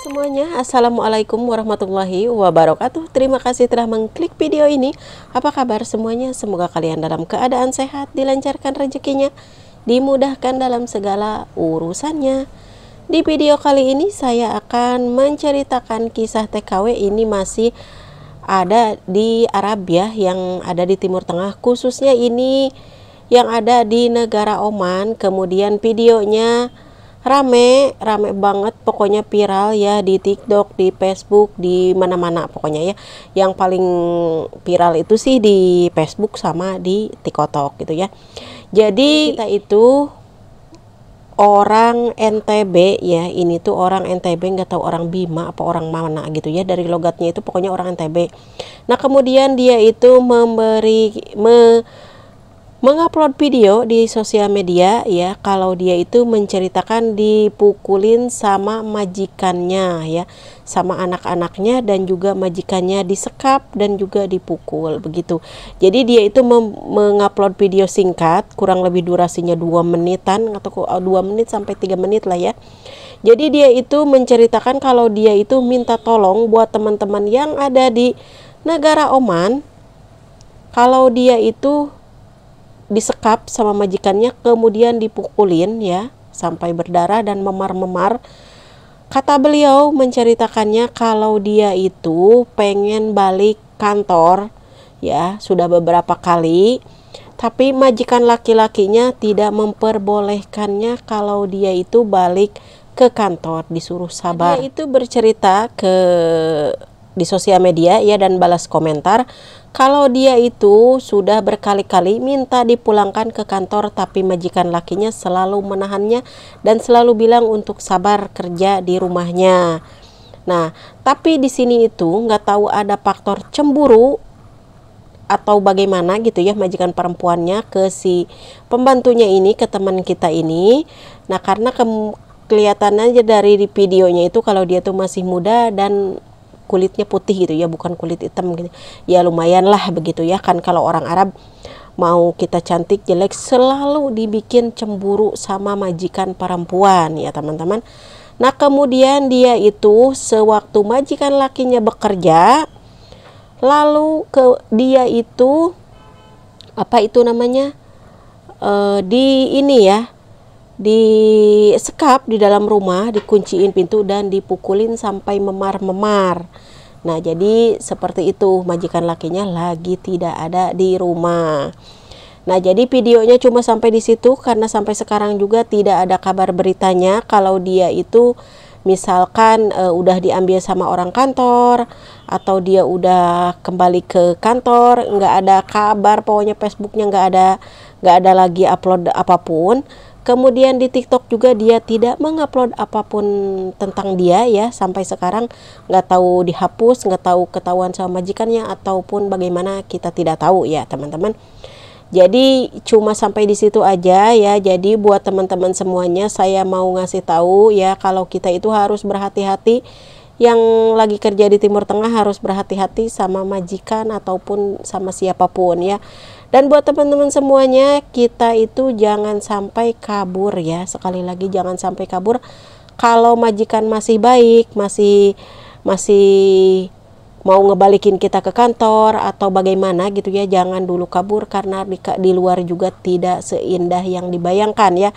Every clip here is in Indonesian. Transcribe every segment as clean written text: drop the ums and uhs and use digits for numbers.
Semuanya, Assalamualaikum warahmatullahi wabarakatuh. Terima kasih telah mengklik video ini. Apa kabar semuanya? Semoga kalian dalam keadaan sehat, dilancarkan rezekinya, dimudahkan dalam segala urusannya. Di video kali ini saya akan menceritakan kisah TKW. Ini masih ada di Arab ya, yang ada di Timur Tengah, khususnya ini yang ada di negara Oman. Kemudian videonya rame banget, pokoknya viral ya, di TikTok, di Facebook, di mana-mana pokoknya ya. Yang paling viral itu sih di Facebook sama di TikTok gitu ya. Jadi kita itu orang NTB ya, ini tuh orang NTB, nggak tahu orang Bima apa orang mana gitu ya, dari logatnya itu pokoknya orang NTB. Nah kemudian dia itu mengupload video di sosial media ya, kalau dia itu menceritakan dipukulin sama majikannya ya, sama anak-anaknya, dan juga majikannya disekap dan juga dipukul begitu. Jadi dia itu mengupload video singkat, kurang lebih durasinya 2 menitan atau 2 menit sampai 3 menit lah ya. Jadi dia itu menceritakan kalau dia itu minta tolong buat teman-teman yang ada di negara Oman, kalau dia itu disekap sama majikannya kemudian dipukulin ya sampai berdarah dan memar-memar. Kata beliau menceritakannya kalau dia itu pengen balik kantor ya, sudah beberapa kali, tapi majikan laki-lakinya tidak memperbolehkannya kalau dia itu balik ke kantor, disuruh sabar. Dia itu bercerita di sosial media ya, dan balas komentar kalau dia itu sudah berkali-kali minta dipulangkan ke kantor, tapi majikan lakinya selalu menahannya dan selalu bilang untuk sabar kerja di rumahnya. Nah, tapi di sini itu nggak tahu ada faktor cemburu atau bagaimana gitu ya, majikan perempuannya ke si pembantunya ini, ke teman kita ini. Nah, karena kelihatannya aja dari videonya itu kalau dia tuh masih muda dan kulitnya putih gitu ya, bukan kulit hitam gitu ya, lumayan lah begitu ya kan. Kalau orang Arab mau kita cantik jelek selalu dibikin cemburu sama majikan perempuan ya teman-teman. Nah kemudian dia itu sewaktu majikan lakinya bekerja, lalu dia itu apa itu namanya, di ini ya, disekap di dalam rumah, dikunciin pintu dan dipukulin sampai memar-memar. Nah jadi seperti itu, majikan lakinya lagi tidak ada di rumah. Nah jadi videonya cuma sampai di situ, karena sampai sekarang juga tidak ada kabar beritanya kalau dia itu misalkan udah diambil sama orang kantor atau dia udah kembali ke kantor. Nggak ada kabar, pokoknya Facebooknya nggak ada lagi upload apapun. Kemudian di TikTok juga dia tidak mengupload apapun tentang dia ya, sampai sekarang nggak tahu dihapus, nggak tahu ketahuan sama majikannya ataupun bagaimana, kita tidak tahu ya teman-teman. Jadi cuma sampai di situ aja ya. Jadi buat teman-teman semuanya saya mau ngasih tahu ya, kalau kita itu harus berhati-hati, yang lagi kerja di Timur Tengah harus berhati-hati sama majikan ataupun sama siapapun ya. Dan buat teman-teman semuanya, kita itu jangan sampai kabur ya. Sekali lagi jangan sampai kabur. Kalau majikan masih baik, masih mau ngebalikin kita ke kantor atau bagaimana gitu ya, jangan dulu kabur, karena di luar juga tidak seindah yang dibayangkan ya.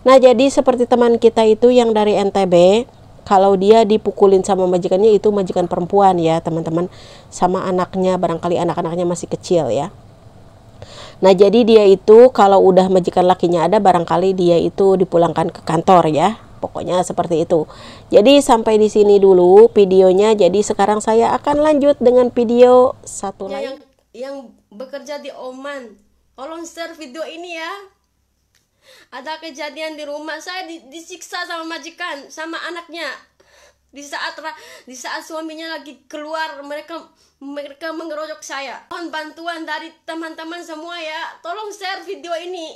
Nah jadi seperti teman kita itu yang dari NTB, kalau dia dipukulin sama majikannya, itu majikan perempuan ya teman-teman, sama anaknya, barangkali anak-anaknya masih kecil ya. Nah jadi dia itu kalau udah majikan lakinya ada, barangkali dia itu dipulangkan ke kantor ya, pokoknya seperti itu. Jadi sampai di sini dulu videonya. Jadi sekarang saya akan lanjut dengan video satu lain. Yang bekerja di Oman, tolong share video ini ya. Ada kejadian di rumah saya, disiksa sama majikan sama anaknya. Di saat suaminya lagi keluar, mereka mengeroyok saya. Mohon bantuan dari teman-teman semua ya, tolong share video ini.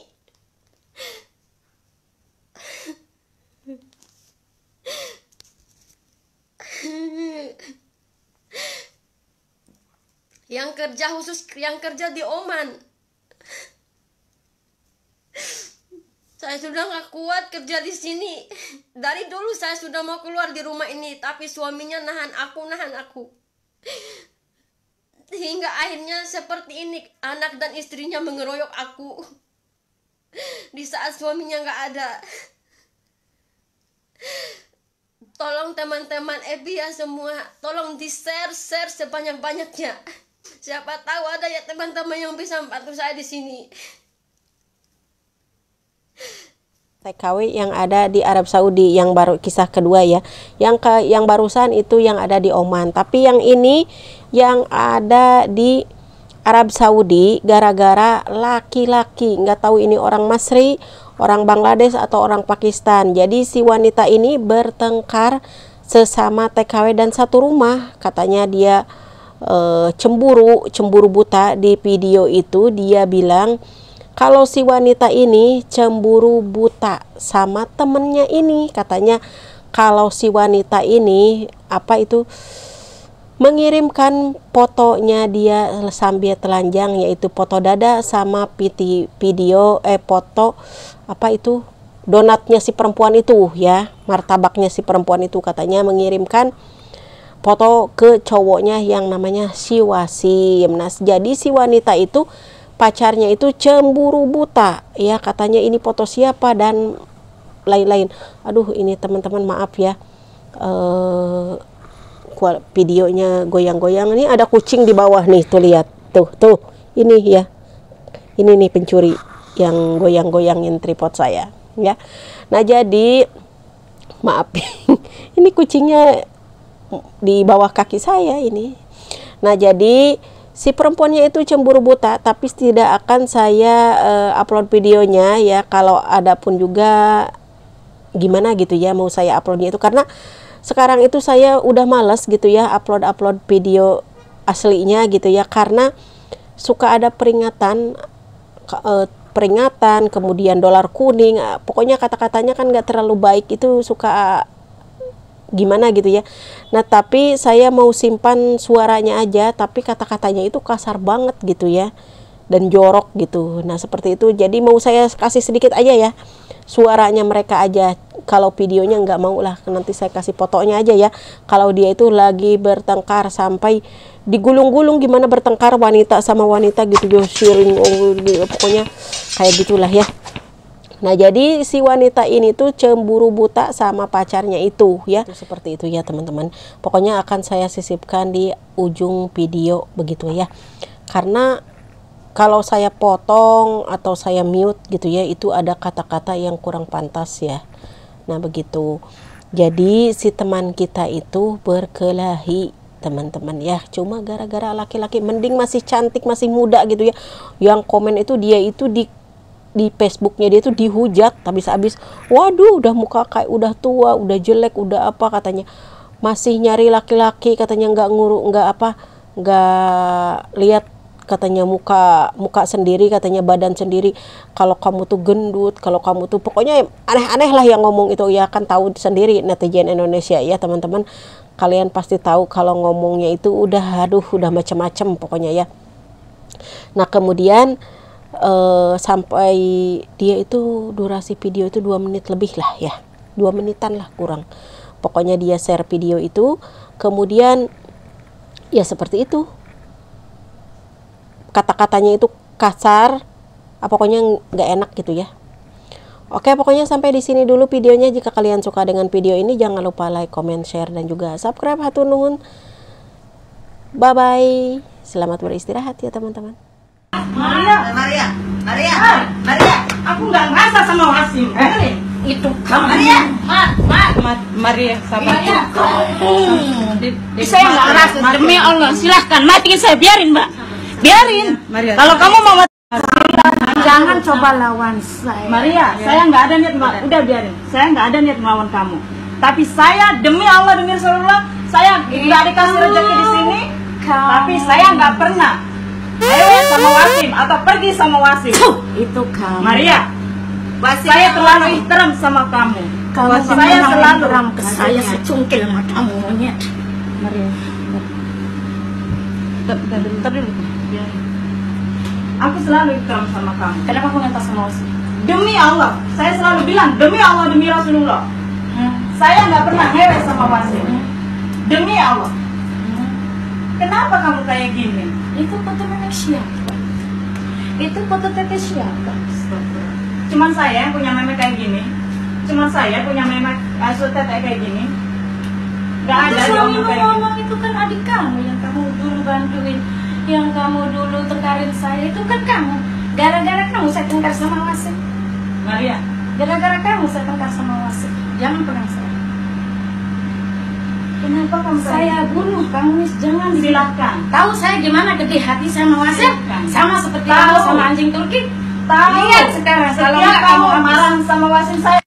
Yang kerja di Oman, Saya sudah nggak kuat kerja di sini. Dari dulu saya sudah mau keluar di rumah ini, tapi suaminya nahan aku. Hingga akhirnya seperti ini, anak dan istrinya mengeroyok aku. Di saat suaminya nggak ada. Tolong teman-teman Ebi ya semua, tolong di-share sebanyak-banyaknya. Siapa tahu ada ya teman-teman yang bisa membantu saya di sini. TKW yang ada di Arab Saudi yang baru kisah kedua ya. Yang barusan itu yang ada di Oman, tapi yang ini yang ada di Arab Saudi gara-gara laki-laki, nggak tahu ini orang Masri, orang Bangladesh atau orang Pakistan. Jadi si wanita ini bertengkar sesama TKW dan satu rumah. Katanya dia cemburu buta. Di video itu dia bilang kalau si wanita ini cemburu buta sama temennya ini. Katanya kalau si wanita ini mengirimkan fotonya dia sambil telanjang, yaitu foto dada sama foto donatnya si perempuan itu ya, martabaknya si perempuan itu. Katanya mengirimkan foto ke cowoknya yang namanya si Wasim. Nah, jadi si wanita itu pacarnya itu cemburu buta ya, katanya ini foto siapa dan lain-lain. Aduh, ini teman-teman maaf ya, videonya goyang-goyang. Ini ada kucing di bawah nih, tuh lihat tuh ini ya, ini nih pencuri yang goyang-goyangin tripod saya ya. Nah jadi maaf ini kucingnya di bawah kaki saya ini. Nah jadi si perempuannya itu cemburu buta, tapi tidak akan saya upload videonya ya. Kalau ada pun juga gimana gitu ya mau saya uploadnya itu, karena sekarang itu saya udah males gitu ya upload video aslinya gitu ya, karena suka ada peringatan kemudian dolar kuning, pokoknya kata-katanya kan nggak terlalu baik, itu suka gimana gitu ya. Nah tapi saya mau simpan suaranya aja, tapi kata-katanya itu kasar banget gitu ya, dan jorok gitu. Nah seperti itu, jadi mau saya kasih sedikit aja ya suaranya mereka aja. Kalau videonya nggak mau lah, nanti saya kasih fotonya aja ya. Kalau dia itu lagi bertengkar sampai digulung-gulung, gimana bertengkar wanita sama wanita gitu, sharing pokoknya kayak gitulah ya. Nah jadi si wanita ini tuh cemburu buta sama pacarnya itu ya. Itu seperti itu ya teman-teman. Pokoknya akan saya sisipkan di ujung video begitu ya. Karena kalau saya potong atau saya mute gitu ya, itu ada kata-kata yang kurang pantas ya. Nah begitu. Jadi si teman kita itu berkelahi teman-teman ya, cuma gara-gara laki-laki. Mending masih cantik, masih muda gitu ya. Yang komen itu dia itu di Facebooknya dia tuh dihujat habis-habis. Waduh, udah muka kayak udah tua, udah jelek, udah apa katanya. Masih nyari laki-laki katanya, nggak lihat katanya muka sendiri, katanya badan sendiri. Kalau kamu tuh gendut, kalau kamu tuh pokoknya aneh-aneh lah yang ngomong itu ya. Kan tahu sendiri netizen Indonesia ya teman-teman. Kalian pasti tahu kalau ngomongnya itu udah macam-macam pokoknya ya. Nah kemudian sampai dia itu durasi video itu 2 menit lebih lah ya, 2 menitan lah kurang. Pokoknya dia share video itu, kemudian ya seperti itu, kata-katanya itu kasar, pokoknya nggak enak gitu ya. Oke, pokoknya sampai di sini dulu videonya. Jika kalian suka dengan video ini, jangan lupa like, comment, share, dan juga subscribe. Hatur nuhun. Bye bye. Selamat beristirahat ya teman-teman. Maria, aku nggak ngerasa sama Wasim. Itu kamu. Maria, sabar. Saya nggak ngerasa. Demi Allah, silahkan matiin saya, biarin mbak, biarin. Kalau kamu mau mati, jangan coba lawan saya. Maria, saya nggak ada niat, udah biarin. Saya nggak ada niat melawan kamu. Tapi saya demi Allah, demi Rasulullah, saya nggak dikasih rezeki di sini. Tapi saya nggak pernah sama Wasim atau pergi sama Wasim. Itu kamu. Maria, saya terlalu ihtiram sama kamu. Saya selalu ke saya secungkil matamu monyet. Maria, bentar dulu. Aku selalu ihtiram sama kamu. Kenapa aku minta sama Wasim? Demi Allah, saya selalu bilang demi Allah, demi Rasulullah, saya nggak pernah ngewek sama Wasim. Demi Allah. Kenapa kamu kayak gini? Itu foto nenek siapa? Itu foto teteh siapa? Cuman saya yang punya meme kayak gini. Cuman saya punya meme asuh teteh kayak gini. Gak ada suami kayak ngomong itu kan adik kamu yang kamu dulu bantuin, yang kamu dulu tengkarin saya, itu kan kamu. Gara-gara kamu saya tengkar sama Wasim. Maria, Gara-gara kamu saya tengkar sama Wasim. Jangan pegang saya. kenapa kamu Saya bunuh kamu, Nis. Jangan. Silahkan. Tahu saya gimana gede hati sama Wasim? Sama seperti kamu sama anjing Turki. Tahu. Lihat sekarang kalau Setiap nggak kamu habis. marah sama Wasim saya